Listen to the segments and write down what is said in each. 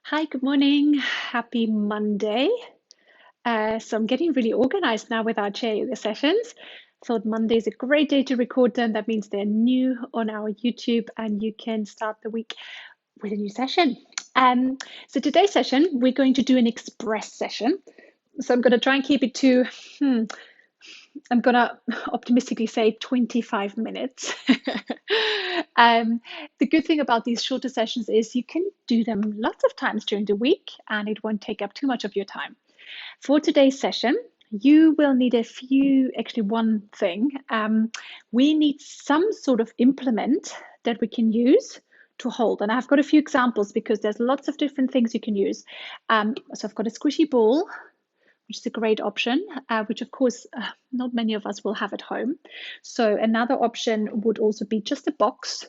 Hi, good morning. Happy Monday. So I'm getting really organized now with our chair yoga sessions. Thought Monday is a great day to record them. That means they're new on our YouTube and you can start the week with a new session. So today's session, we're going to do an express session. So I'm going to try and keep it to, I'm going to optimistically say 25 minutes. The good thing about these shorter sessions is you can do them lots of times during the week and it won't take up too much of your time. For today's session, you will need actually one thing. We need some sort of implement that we can use to hold. And I've got a few examples because there's lots of different things you can use. So I've got a squishy ball, which is a great option, which of course not many of us will have at home. So another option would also be just a box.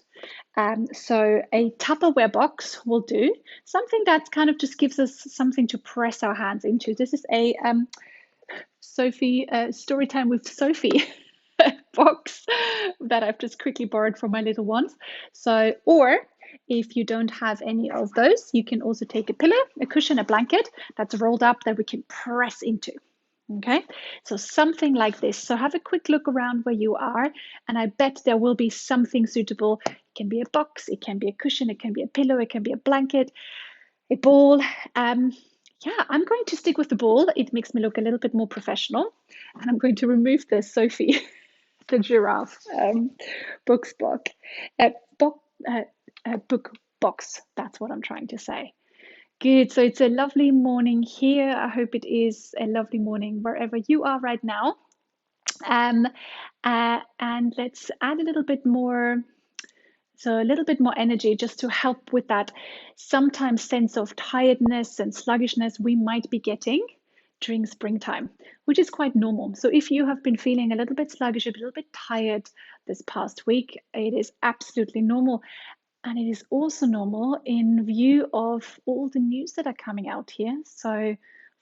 So a Tupperware box will do, something that kind of just gives us something to press our hands into. This is a Sophie story time with Sophie box that I've just quickly borrowed from my little ones. So, or if you don't have any of those, you can also take a pillow, a cushion, a blanket that's rolled up that we can press into. Okay, so something like this. So have a quick look around where you are, and I bet there will be something suitable. It can be a box, it can be a cushion, it can be a pillow, it can be a blanket, a ball. Yeah, I'm going to stick with the ball. It makes me look a little bit more professional, and I'm going to remove the Sophie, the giraffe books book, book, book box. That's what I'm trying to say. Good. So it's a lovely morning here. I hope it is a lovely morning wherever you are right now. Um, and let's add a little bit more. So a little bit more energy just to help with that sometimes sense of tiredness and sluggishness we might be getting during springtime, which is quite normal. So if you have been feeling a little bit sluggish, a little bit tired this past week, it is absolutely normal. And it is also normal in view of all the news that are coming out here. So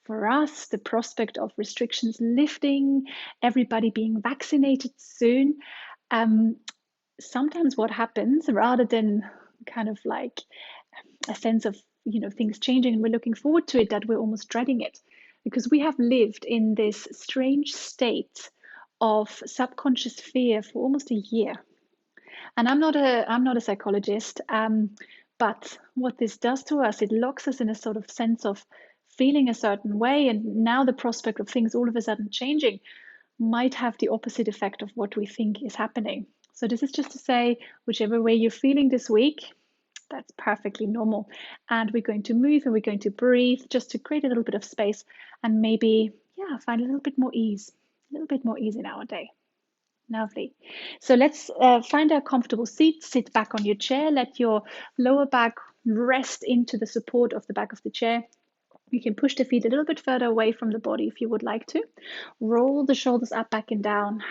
for us, the prospect of restrictions lifting, everybody being vaccinated soon, um, sometimes what happens, rather than kind of like a sense of things changing and we're looking forward to it, that we're almost dreading it, because we have lived in this strange state of subconscious fear for almost a year. And I'm not a psychologist, but what this does to us, it locks us in a sort of sense of feeling a certain way, and now the prospect of things all of a sudden changing might have the opposite effect of what we think is happening. So this is just to say, whichever way you're feeling this week, that's perfectly normal. And we're going to move and we're going to breathe just to create a little bit of space and maybe, yeah, find a little bit more ease, in our day. Lovely. So let's find a comfortable seat. Sit back on your chair. Let your lower back rest into the support of the back of the chair. You can push the feet a little bit further away from the body if you would like to. Roll the shoulders up, back, and down.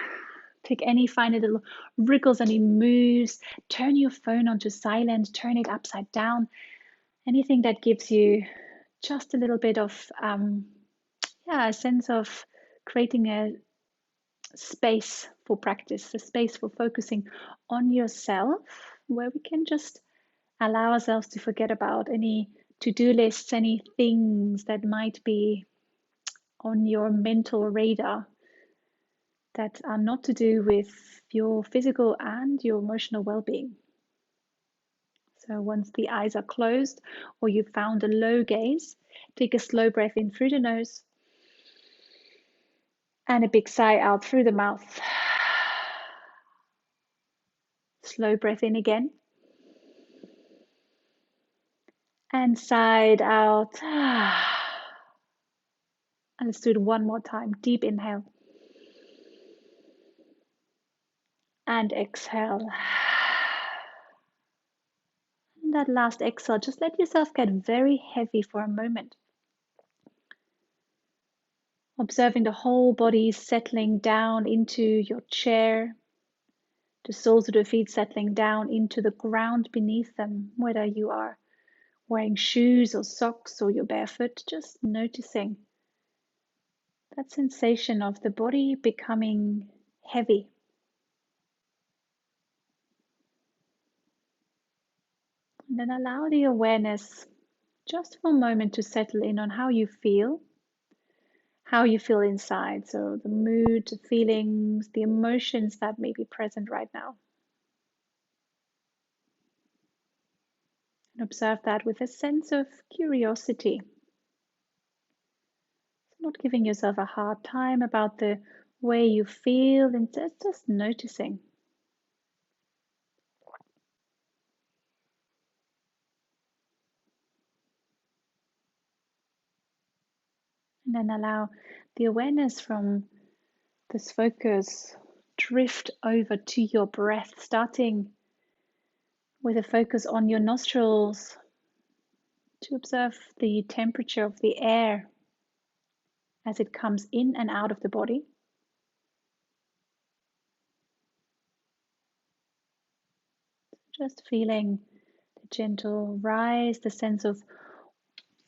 Take any funny little wriggles, any moves. Turn your phone onto silent. Turn it upside down. Anything that gives you just a little bit of, a sense of creating a space for practice, a space for focusing on yourself, where we can just allow ourselves to forget about any to-do lists, any things that might be on your mental radar that are not to do with your physical and your emotional well-being. So once the eyes are closed or you've found a low gaze, take a slow breath in through the nose and a big sigh out through the mouth. Slow breath in again. And side out. And let's do it one more time. Deep inhale. And exhale. And that last exhale, just let yourself get very heavy for a moment. Observing the whole body settling down into your chair. The soles of the feet settling down into the ground beneath them, whether you are wearing shoes or socks or you're barefoot, just noticing that sensation of the body becoming heavy. And then allow the awareness just for a moment to settle in on how you feel inside. So the mood, the feelings, the emotions that may be present right now. And observe that with a sense of curiosity. Not giving yourself a hard time about the way you feel, and just noticing. And then allow the awareness from this focus drift over to your breath, starting with a focus on your nostrils to observe the temperature of the air as it comes in and out of the body. Just feeling the gentle rise, the sense of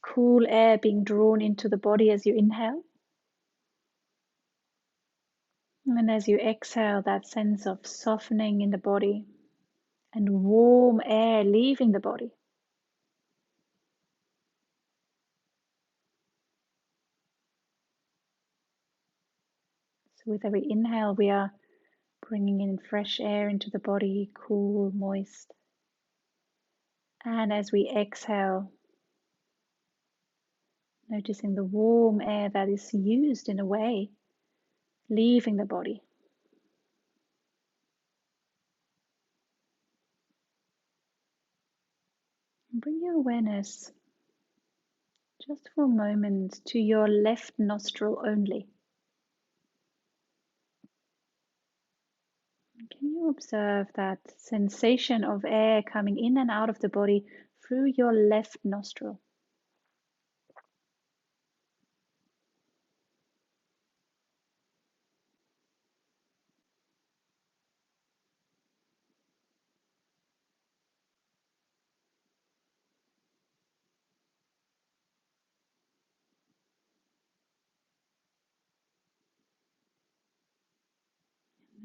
cool air being drawn into the body as you inhale. And as you exhale, that sense of softening in the body and warm air leaving the body. So with every inhale, we are bringing in fresh air into the body, cool, moist. And as we exhale, noticing the warm air that is used in a way, leaving the body. And bring your awareness just for a moment to your left nostril only. Can you observe that sensation of air coming in and out of the body through your left nostril?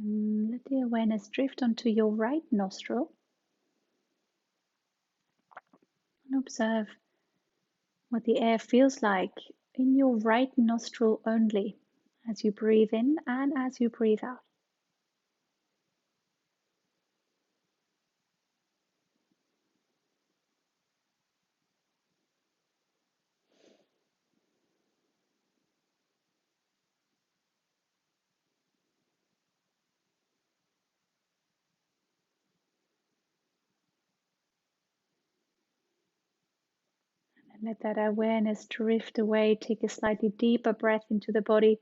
And let the awareness drift onto your right nostril and observe what the air feels like in your right nostril only as you breathe in and as you breathe out. And let that awareness drift away. Take a slightly deeper breath into the body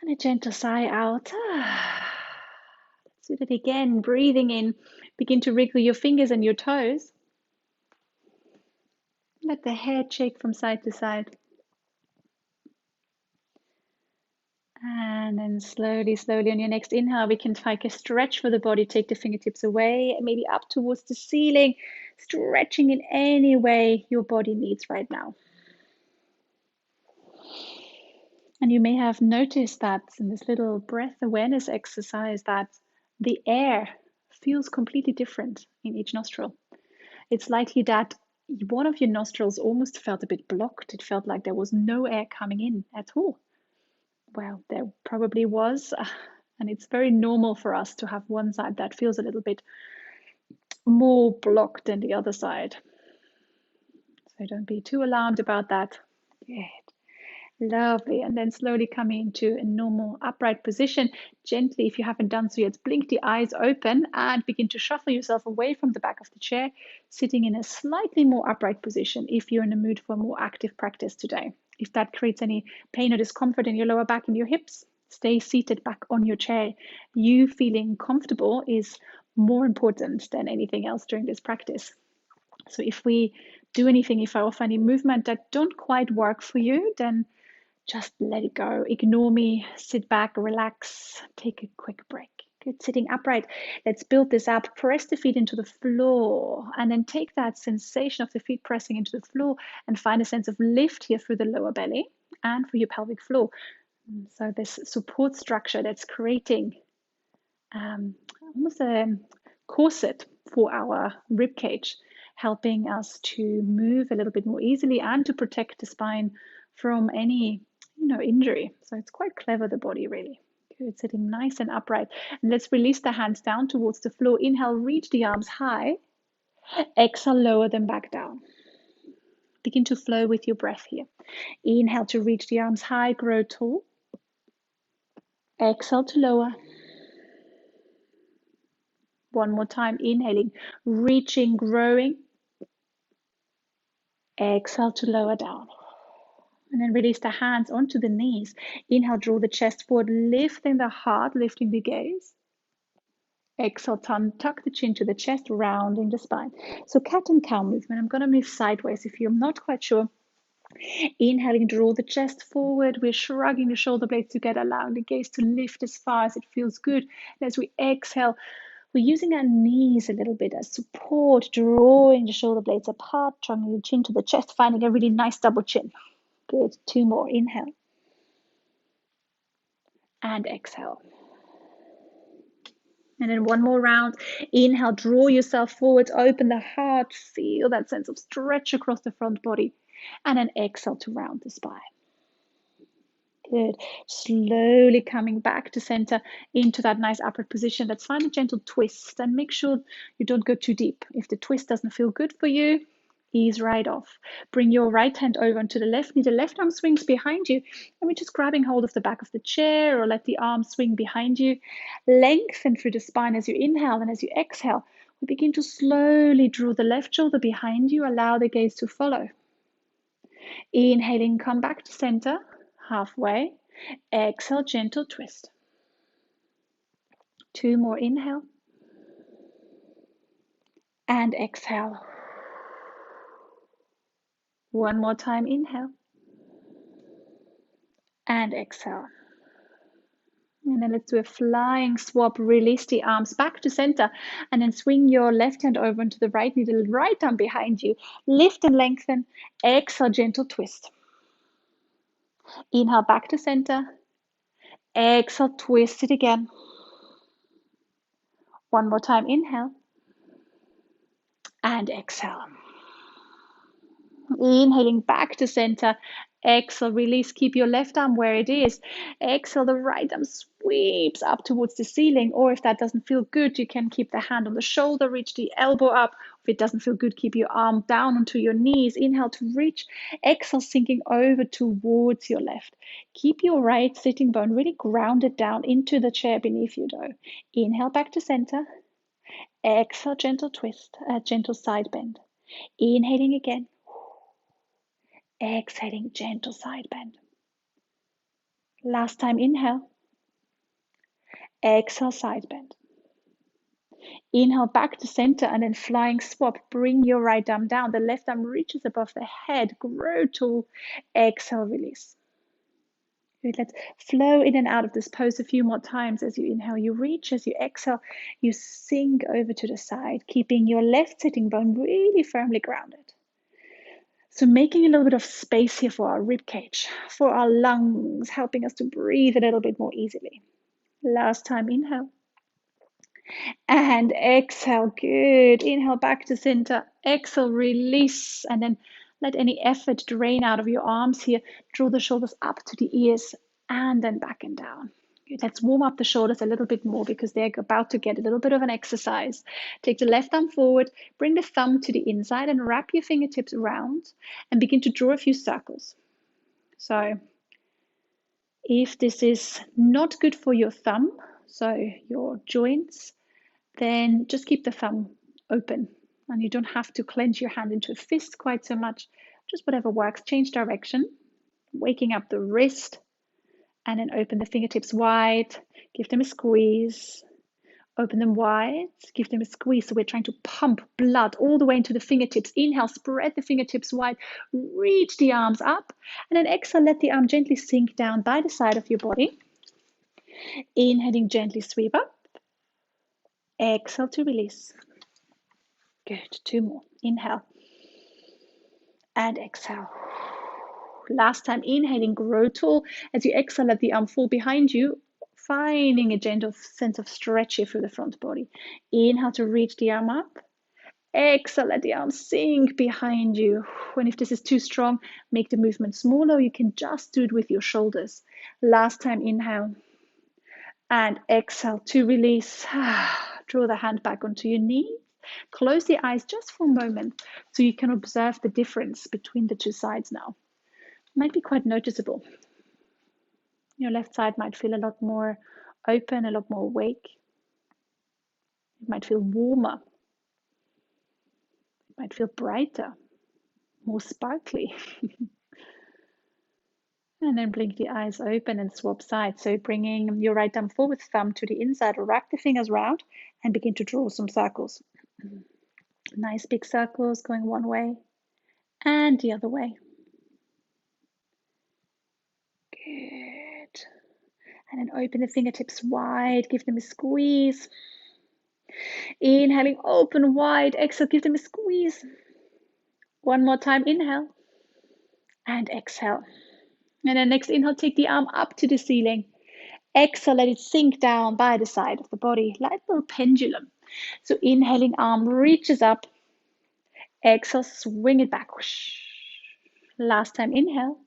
and a gentle sigh out. Let's do that again. Breathing in, begin to wriggle your fingers and your toes. Let the head shake from side to side. And then slowly, slowly on your next inhale, we can take a stretch for the body. Take the fingertips away, maybe up towards the ceiling, stretching in any way your body needs right now. And you may have noticed that in this little breath awareness exercise that the air feels completely different in each nostril. It's likely that one of your nostrils almost felt a bit blocked. It felt like there was no air coming in at all. Well, there probably was, and it's very normal for us to have one side that feels a little bit more blocked than the other side. So don't be too alarmed about that. Good. Lovely. And then slowly coming into a normal upright position. Gently, if you haven't done so yet, blink the eyes open and begin to shuffle yourself away from the back of the chair, sitting in a slightly more upright position if you're in a mood for a more active practice today. If that creates any pain or discomfort in your lower back and your hips, stay seated back on your chair. You feeling comfortable is more important than anything else during this practice. So if we do anything, if I offer any movement that don't quite work for you, then just let it go. Ignore me. Sit back, relax, take a quick break. Good. Sitting upright. Let's build this up. Press the feet into the floor and then take that sensation of the feet pressing into the floor and find a sense of lift here through the lower belly and through your pelvic floor. So this support structure that's creating almost a corset for our rib cage. helping us to move a little bit more easily and to protect the spine from any, injury. So it's quite clever, the body, really. Good, sitting nice and upright. And let's release the hands down towards the floor. Inhale, reach the arms high. Exhale, lower them back down. Begin to flow with your breath here. Inhale to reach the arms high, grow tall. Exhale to lower. One more time, inhaling, reaching, growing. Exhale to lower down. And then release the hands onto the knees. Inhale, draw the chest forward, lifting the heart, lifting the gaze. Exhale, tuck the chin to the chest, rounding the spine. So cat and cow movement. I'm going to move sideways if you're not quite sure. Inhaling, draw the chest forward. We're shrugging the shoulder blades together, allowing the gaze to lift as far as it feels good. And as we exhale, we're using our knees a little bit as support, drawing the shoulder blades apart, drawing the chin to the chest, finding a really nice double chin. Good. 2 more. Inhale. And exhale. And then 1 more round. Inhale, draw yourself forward, open the heart, feel that sense of stretch across the front body. And then exhale to round the spine. Good. Slowly coming back to center into that nice upward position. Let's find a gentle twist and make sure you don't go too deep. If the twist doesn't feel good for you, ease right off. Bring your right hand over onto the left knee. The left arm swings behind you. And we're just grabbing hold of the back of the chair or let the arm swing behind you. Lengthen through the spine as you inhale, and as you exhale, we begin to slowly draw the left shoulder behind you. Allow the gaze to follow. Inhaling, come back to center, halfway. Exhale, gentle twist. 2 more. Inhale. And exhale. 1 more time. Inhale. And exhale. And then let's do a flying swap. Release the arms back to center. And then swing your left hand over into the right knee, the right arm behind you. Lift and lengthen. Exhale, gentle twist. Inhale, back to center. Exhale, twist it again. 1 more time. Inhale. And exhale. Inhaling back to center. Exhale, release. Keep your left arm where it is. Exhale, the right arm sweeps up towards the ceiling. Or if that doesn't feel good, you can keep the hand on the shoulder, reach the elbow up. If it doesn't feel good, keep your arm down onto your knees. Inhale to reach. Exhale, sinking over towards your left. Keep your right sitting bone really grounded down into the chair beneath you, though. Inhale back to center. Exhale, gentle twist, gentle side bend. Inhaling again. Exhaling, gentle side bend. Last time, inhale. Exhale, side bend. Inhale back to center and then flying swap. Bring your right arm down. The left arm reaches above the head. Grow tall. Exhale, release. Good. Let's flow in and out of this pose a few more times. As you inhale, you reach. As you exhale, you sink over to the side, keeping your left sitting bone really firmly grounded. So making a little bit of space here for our rib cage, for our lungs, helping us to breathe a little bit more easily. Last time, inhale. And exhale, good. Inhale back to center. Exhale, release. And then let any effort drain out of your arms here. Draw the shoulders up to the ears and then back and down. Good. Let's warm up the shoulders a little bit more because they're about to get a little bit of an exercise. Take the left arm forward, bring the thumb to the inside and wrap your fingertips around and begin to draw a few circles. So if this is not good for your thumb, so your joints, then just keep the thumb open and you don't have to clench your hand into a fist quite so much. Just whatever works. Change direction, waking up the wrist, and then open the fingertips wide, give them a squeeze, open them wide, give them a squeeze. So we're trying to pump blood all the way into the fingertips. Inhale, spread the fingertips wide, reach the arms up, and then exhale, let the arm gently sink down by the side of your body. Inhaling, gently sweep up. Exhale to release. Good. 2 more. Inhale. And exhale. Last time, inhaling, grow tall. As you exhale, let the arm fall behind you, finding a gentle sense of stretch here through the front body. Inhale to reach the arm up. Exhale, let the arms sink behind you. And if this is too strong, make the movement smaller. You can just do it with your shoulders. Last time, inhale. And exhale to release. Draw the hand back onto your knee. Close the eyes just for a moment so you can observe the difference between the two sides now. It might be quite noticeable. Your left side might feel a lot more open, a lot more awake. It might feel warmer. It might feel brighter, more sparkly. And then blink the eyes open and swap sides. So bringing your right arm forward, thumb to the inside, rack the fingers round and begin to draw some circles. Nice big circles going one way and the other way. Good. And then open the fingertips wide, give them a squeeze. Inhaling, open wide. Exhale, give them a squeeze. One more time, inhale and exhale. And then next inhale, take the arm up to the ceiling. Exhale, let it sink down by the side of the body, like a little pendulum. So inhaling, arm reaches up. Exhale, swing it back. Last time, inhale.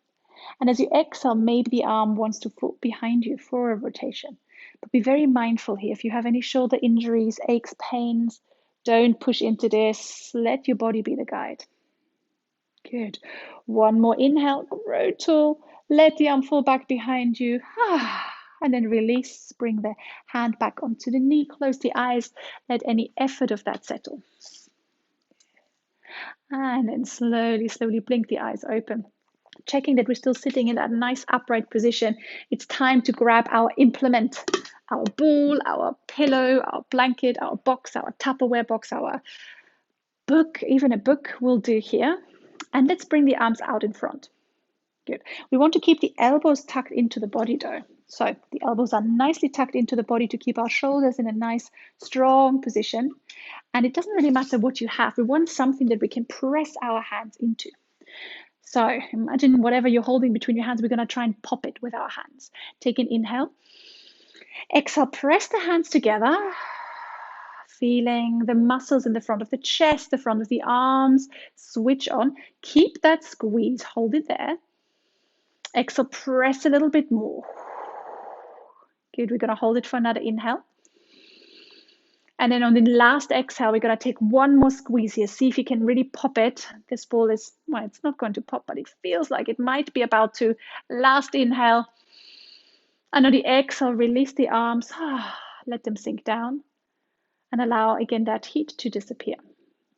And as you exhale, maybe the arm wants to fall behind you for a rotation. But be very mindful here. If you have any shoulder injuries, aches, pains, don't push into this. Let your body be the guide. Good. One more inhale, grow tall. Let the arm fall back behind you. And then release. Bring the hand back onto the knee. Close the eyes. Let any effort of that settle. And then slowly, slowly blink the eyes open. Checking that we're still sitting in that nice upright position. It's time to grab our implement, our ball, our pillow, our blanket, our box, our Tupperware box, our book, even a book will do here. And let's bring the arms out in front. Good. We want to keep the elbows tucked into the body though. So the elbows are nicely tucked into the body to keep our shoulders in a nice, strong position. And it doesn't really matter what you have. We want something that we can press our hands into. So imagine whatever you're holding between your hands, we're going to try and pop it with our hands. Take an inhale. Exhale, press the hands together. Feeling the muscles in the front of the chest, the front of the arms, switch on. Keep that squeeze, hold it there. Exhale, press a little bit more. Good, we're going to hold it for another inhale. And then on the last exhale, we're going to take one more squeeze here. See if you can really pop it. This ball is, well, it's not going to pop, but it feels like it might be about to. Last inhale. And on the exhale, release the arms. Let them sink down. And allow, again, that heat to disappear.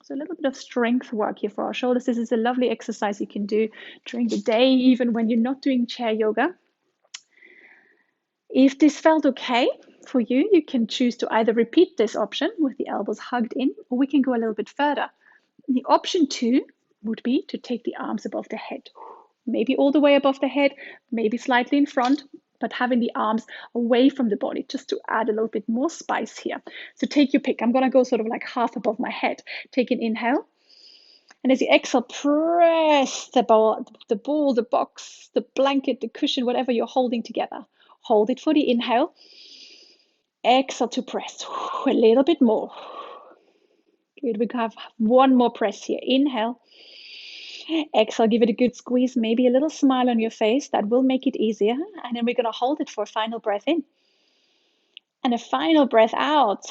So a little bit of strength work here for our shoulders. This is a lovely exercise you can do during the day, even when you're not doing chair yoga. If this felt okay for you, you can choose to either repeat this option with the elbows hugged in, or we can go a little bit further. The option 2 would be to take the arms above the head, maybe all the way above the head, maybe slightly in front, but having the arms away from the body just to add a little bit more spice here. So take your pick. I'm going to go sort of like half above my head. Take an inhale. And as you exhale, press the ball, the box, the blanket, the cushion, whatever you're holding together. Hold it for the inhale. Exhale to press. A little bit more. Good. We have one more press here. Inhale. Exhale, give it a good squeeze, maybe a little smile on your face. That will make it easier. And then we're going to hold it for a final breath in. And a final breath out.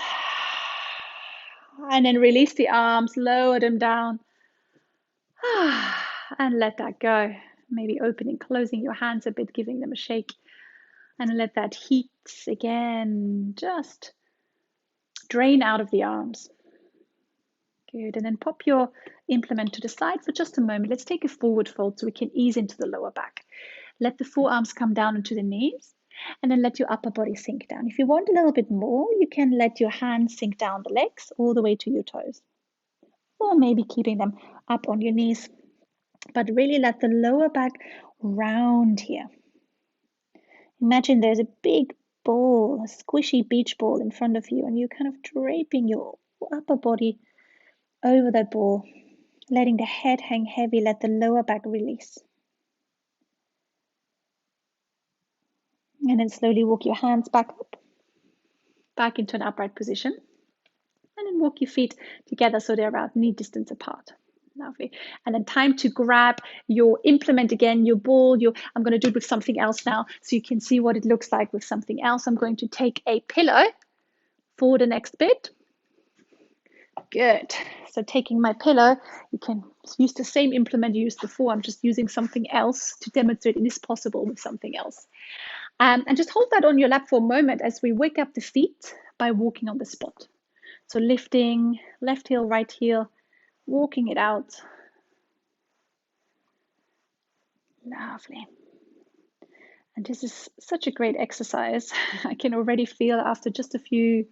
And then release the arms, lower them down. And let that go. Maybe opening, closing your hands a bit, giving them a shake. And let that heat again just drain out of the arms. Good. And then pop your implement to the side for just a moment. Let's take a forward fold so we can ease into the lower back. Let the forearms come down onto the knees, and then let your upper body sink down. If you want a little bit more, you can let your hands sink down the legs all the way to your toes, or maybe keeping them up on your knees. But really let the lower back round here. Imagine there's a big ball, a squishy beach ball in front of you, and you're kind of draping your upper body over that ball, letting the head hang heavy, let the lower back release. And then slowly walk your hands back up, back into an upright position. And then walk your feet together so they're about knee distance apart. Lovely. And then time to grab your implement again, your ball. I'm going to do it with something else now so you can see what it looks like with something else. I'm going to take a pillow for the next bit. Good. So taking my pillow, you can use the same implement you used before. I'm just using something else to demonstrate it is possible with something else. And just hold that on your lap for a moment as we wake up the feet by walking on the spot. So lifting left heel, right heel, walking it out. Lovely. And this is such a great exercise. I can already feel after just a few,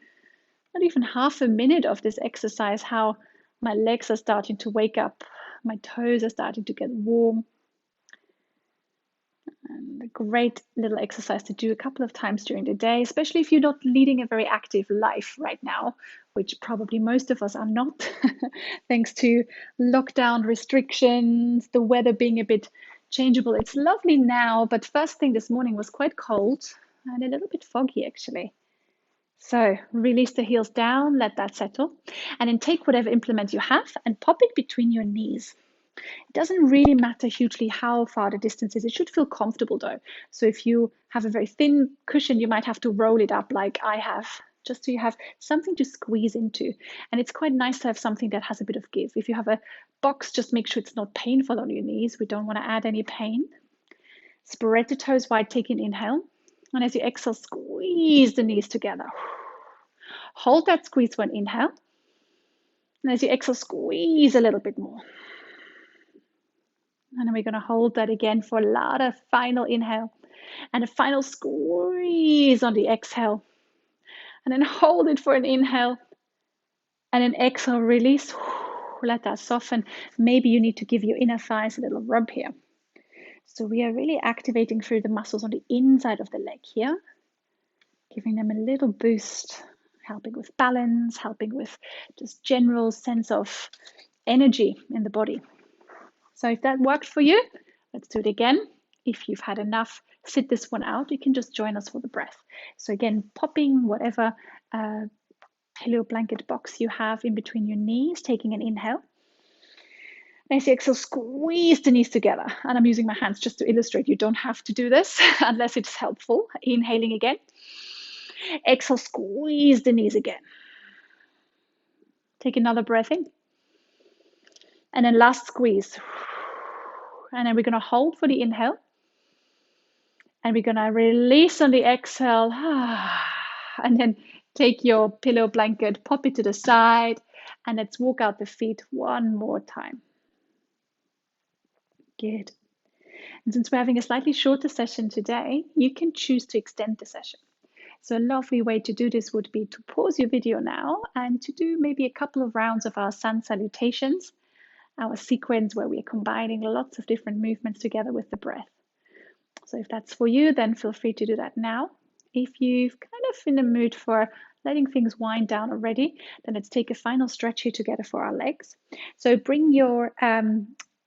not even half a minute of this exercise, how my legs are starting to wake up. My toes are starting to get warm. And a great little exercise to do a couple of times during the day, especially if you're not leading a very active life right now, which probably most of us are not, thanks to lockdown restrictions, the weather being a bit changeable. It's lovely now, but first thing this morning was quite cold and a little bit foggy actually. So release the heels down, let that settle, and then take whatever implement you have and pop it between your knees. It doesn't really matter hugely how far the distance is. It should feel comfortable though. So if you have a very thin cushion, you might have to roll it up like I have, just so you have something to squeeze into. And it's quite nice to have something that has a bit of give. If you have a box, just make sure it's not painful on your knees. We don't want to add any pain. Spread the toes wide, take an inhale. And as you exhale, squeeze the knees together. Hold that squeeze for an inhale. And as you exhale, squeeze a little bit more. And then we're going to hold that again for a lot of final inhale and a final squeeze on the exhale. And then hold it for an inhale and an exhale, release. Let that soften. Maybe you need to give your inner thighs a little rub here. So we are really activating through the muscles on the inside of the leg here, giving them a little boost, helping with balance, helping with just general sense of energy in the body. So if that worked for you, let's do it again. If you've had enough, sit this one out. You can just join us for the breath. So again, popping whatever pillow blanket box you have in between your knees, taking an inhale. And as you exhale, squeeze the knees together. And I'm using my hands just to illustrate. You don't have to do this unless it's helpful. Inhaling again. Exhale, squeeze the knees again. Take another breath in. And then last squeeze. And then we're going to hold for the inhale. And we're going to release on the exhale. And then take your pillow blanket, pop it to the side, and let's walk out the feet one more time. Good. And since we're having a slightly shorter session today, you can choose to extend the session. So a lovely way to do this would be to pause your video now and to do maybe a couple of rounds of our sun salutations, our sequence where we're combining lots of different movements together with the breath. So if that's for you, then feel free to do that now. If you're kind of in the mood for letting things wind down already, then let's take a final stretch here together for our legs. So bring your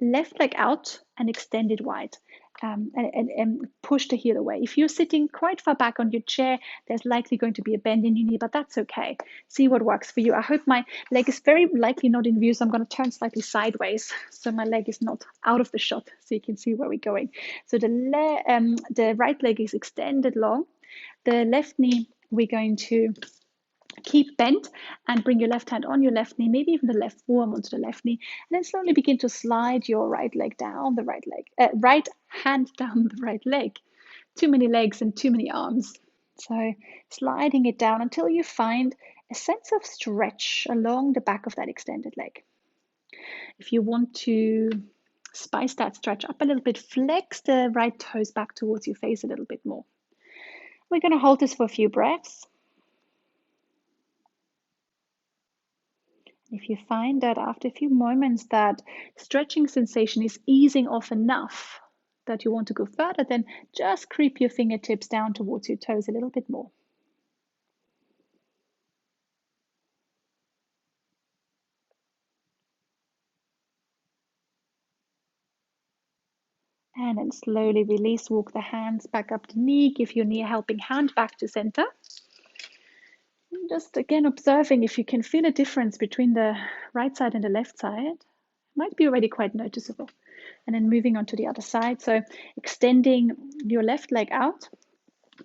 left leg out and extend it wide. And push the heel away. If you're sitting quite far back on your chair, there's likely going to be a bend in your knee, but that's okay. See what works for you. I hope my leg is very likely not in view, so I'm going to turn slightly sideways so my leg is not out of the shot, so you can see where we're going. So the right leg is extended long. The left knee, we're going to keep bent and bring your left hand on your left knee, maybe even the left forearm onto the left knee, and then slowly begin to slide your right leg down the right leg, right hand down the right leg. Too many legs and too many arms. So sliding it down until you find a sense of stretch along the back of that extended leg. If you want to spice that stretch up a little bit, flex the right toes back towards your face a little bit more. We're going to hold this for a few breaths. If you find that after a few moments that stretching sensation is easing off enough that you want to go further, then just creep your fingertips down towards your toes a little bit more. And then slowly release, walk the hands back up the knee, give your knee a helping hand back to center. Just again observing if you can feel a difference between the right side and the left side. It might be already quite noticeable. And then moving on to the other side. So extending your left leg out,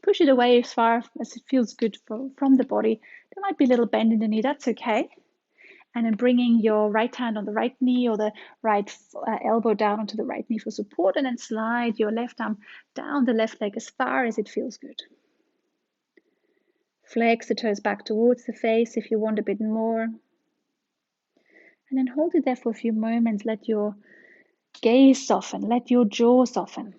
push it away as far as it feels good from the body. There might be a little bend in the knee, that's okay. And then bringing your right hand on the right knee or the right elbow down onto the right knee for support, and then slide your left arm down the left leg as far as it feels good. Flex the toes back towards the face if you want a bit more. And then hold it there for a few moments. Let your gaze soften, let your jaw soften.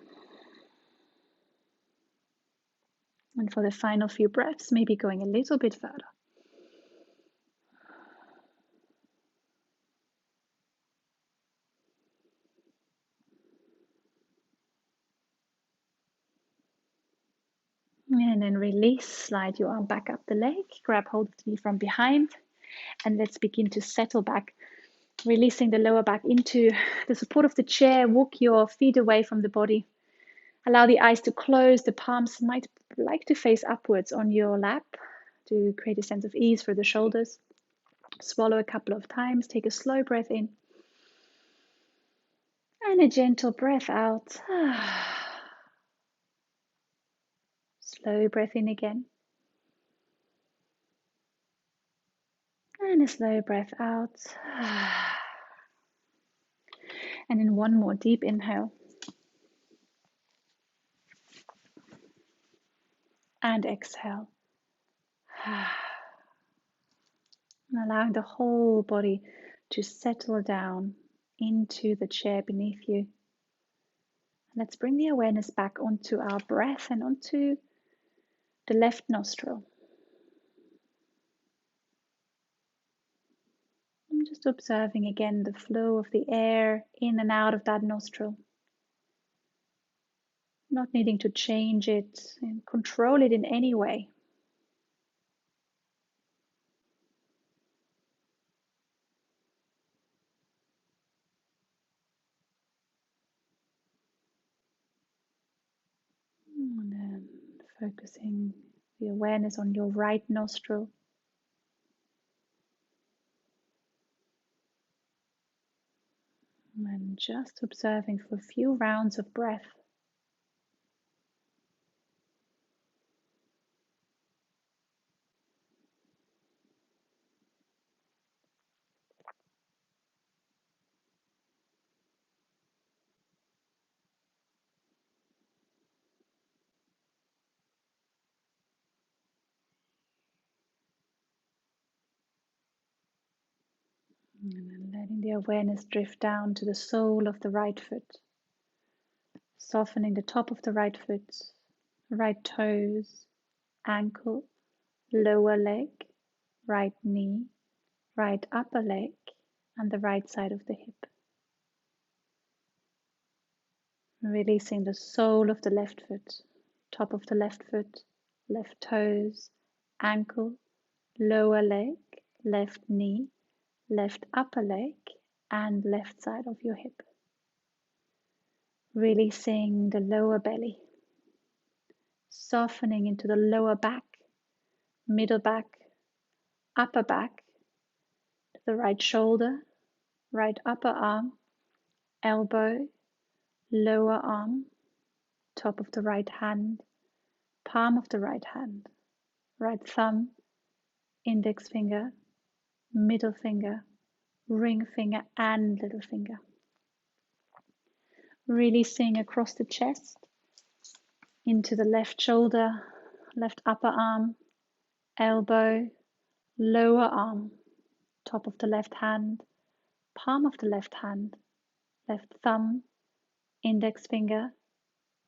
And for the final few breaths, maybe going a little bit further. And then release, slide your arm back up the leg, grab hold of the knee from behind, and let's begin to settle back, releasing the lower back into the support of the chair. Walk your feet away from the body. Allow the eyes to close. The palms might like to face upwards on your lap to create a sense of ease for the shoulders. Swallow a couple of times. Take a slow breath in and a gentle breath out. Slow breath in again. And a slow breath out. And then one more deep inhale. And exhale. And allowing the whole body to settle down into the chair beneath you. Let's bring the awareness back onto our breath and onto the left nostril. I'm just observing again the flow of the air in and out of that nostril. Not needing to change it and control it in any way. And then focusing the awareness on your right nostril. And just observing for a few rounds of breath. And then letting the awareness drift down to the sole of the right foot. Softening the top of the right foot, right toes, ankle, lower leg, right knee, right upper leg, and the right side of the hip. Releasing the sole of the left foot, top of the left foot, left toes, ankle, lower leg, left knee, left upper leg, and left side of your hip. Releasing the lower belly, softening into the lower back, middle back, upper back, the right shoulder, right upper arm, elbow, lower arm, top of the right hand, palm of the right hand, right thumb, index finger, middle finger, ring finger, and little finger. Releasing across the chest, into the left shoulder, left upper arm, elbow, lower arm, top of the left hand, palm of the left hand, left thumb, index finger,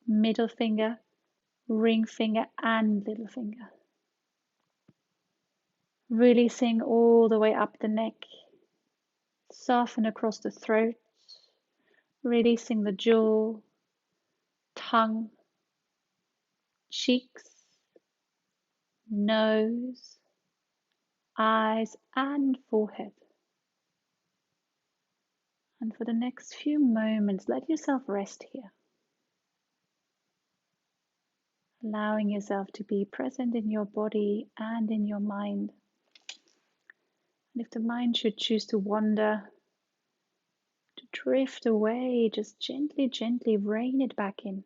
middle finger, ring finger, and little finger. Releasing all the way up the neck, soften across the throat, releasing the jaw, tongue, cheeks, nose, eyes, and forehead. And for the next few moments, let yourself rest here. allowing yourself to be present in your body and in your mind. And if the mind should choose to wander, to drift away, just gently, gently rein it back in.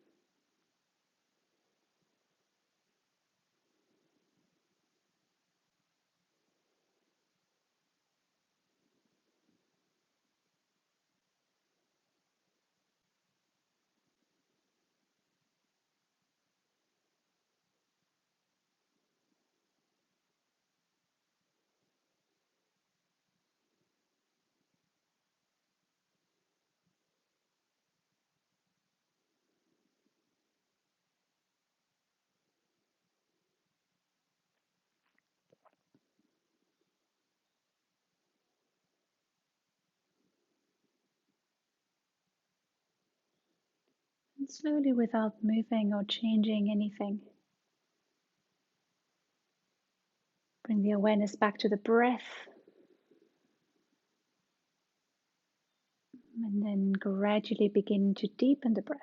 And slowly, without moving or changing anything, bring the awareness back to the breath. And then gradually begin to deepen the breath.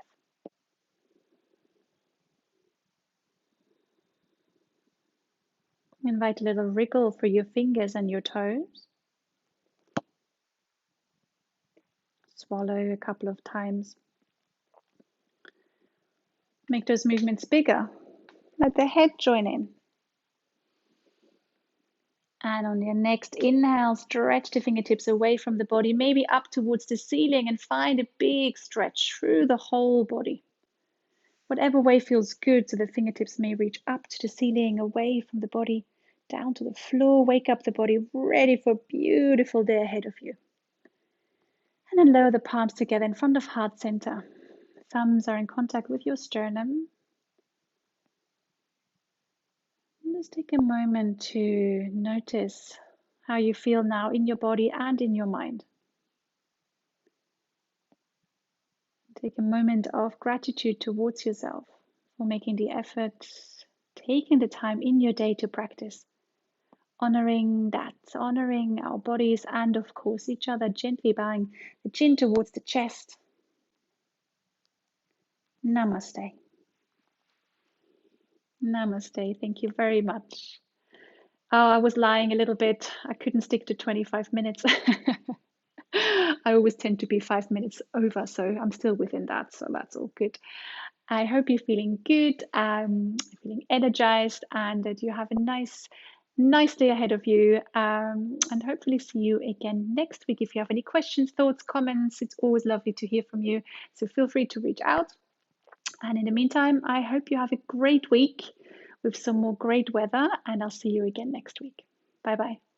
Invite a little wriggle for your fingers and your toes. Swallow a couple of times. Make those movements bigger. Let the head join in. And on your next inhale, stretch the fingertips away from the body, maybe up towards the ceiling, and find a big stretch through the whole body. Whatever way feels good, so the fingertips may reach up to the ceiling, away from the body, down to the floor. Wake up the body, ready for a beautiful day ahead of you. And then lower the palms together in front of heart center. Thumbs are in contact with your sternum. Just take a moment to notice how you feel now in your body and in your mind. Take a moment of gratitude towards yourself for making the effort, taking the time in your day to practice. Honoring that, honoring our bodies and, of course, each other, gently bowing the chin towards the chest. Namaste. Namaste. Thank you very much. Oh, I was lying a little bit. I couldn't stick to 25 minutes. I always tend to be 5 minutes over, so I'm still within that, so that's all good. I hope you're feeling good, feeling energized, and that you have a nice day ahead of you. And hopefully see you again next week. If you have any questions, thoughts, comments, it's always lovely to hear from you. So feel free to reach out. And in the meantime, I hope you have a great week with some more great weather, and I'll see you again next week. Bye bye.